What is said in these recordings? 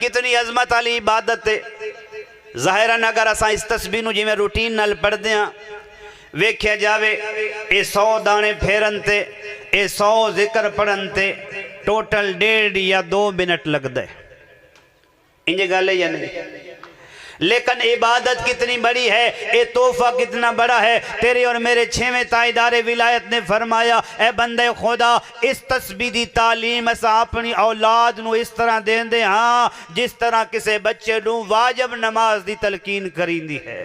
कितनी अजमत वाली इबादत है। ज़ाहिरन अगर असा इस तस्बीह नूं जिवें रूटीन नाल पढ़दे हां, वेख्या जावे ये 100 दाने फेरन ते, ये 100 जिक्र पढ़न ते टोटल 1.5 या 2 मिनट लगता है। इंज गल है या नहीं? लेकिन इबादत कितनी बड़ी है, ये तोहफा कितना बड़ा है। तेरे और मेरे 6वें ताईदारे विलायत ने फरमाया, ए बंदे खुदा, इस तस्बीह दी तालीम असा अपनी औलाद नू इस तरह देंदे हाँ जिस तरह किसी बच्चे नू वाजिब नमाज दी तलकीन करींदी है।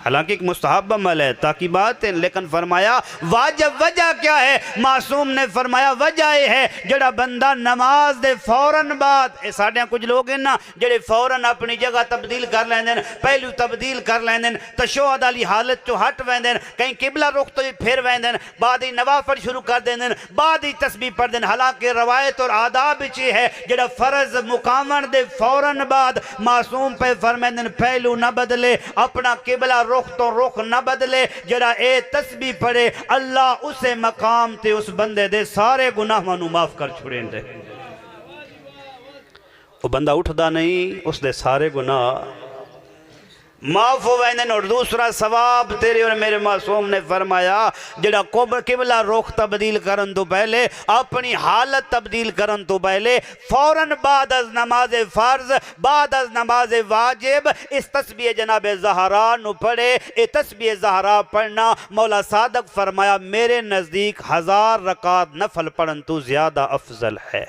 हालांकि एक मुस्तहब अमल है, ताकि बात है, लेकिन फरमाया वाजिब वजह क्या है? मासूम ने फरमाया वजह यह है जड़ा बंदा नमाज दे फौरन बाद, साढ़े कुछ लोग हैं ना जेड़े फौरन अपनी जगह तब्दील कर लेंदे, पहलू तब्दील कर लेंदे, तशहुद वाली हालत चो हट वेंदे, कहीं किबला रुख तो फिर वेंदे, बाद ही नवाफिल शुरू कर देंदे, बाद ही तस्बीह पढ़ दें। हालांकि रवायत और आदाब ये है जड़ा फर्ज मुकामन दे फौरन बाद मासूम पे फरमाते पहलू न बदले, अपना किबला रुख तो रुख न बदले, जरा ए तस्बीह पढ़े अल्लाह उसे मकाम ते उस बंदे दे सारे गुनाहां नू माफ कर छुड़ेंदे। वो बंदा उठदा नहीं, उसदे सारे गुनाह माफ हो वैंदे। और दूसरा सवाब तेरे और मेरे मासूम ने फरमाया जड़ा किबला रुख तब्दील करन तो पहले, अपनी हालत तब्दील करन तो पहले फौरन बाद अज नमाज फर्ज, बाद अज नमाज वाजिब इस तस्बीह जनाब ज़हरा नु पढ़े। ये तस्बीह ज़हरा पढ़ना मौला सादक फरमाया मेरे नज़दीक 1000 रकात नफल पढ़न तो ज़्यादा अफजल है।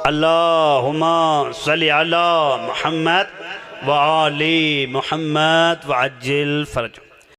अल्लाहुम्मा सल्ली अला मुहम्मद व आलि मुहम्मद व अज्जिल फरज।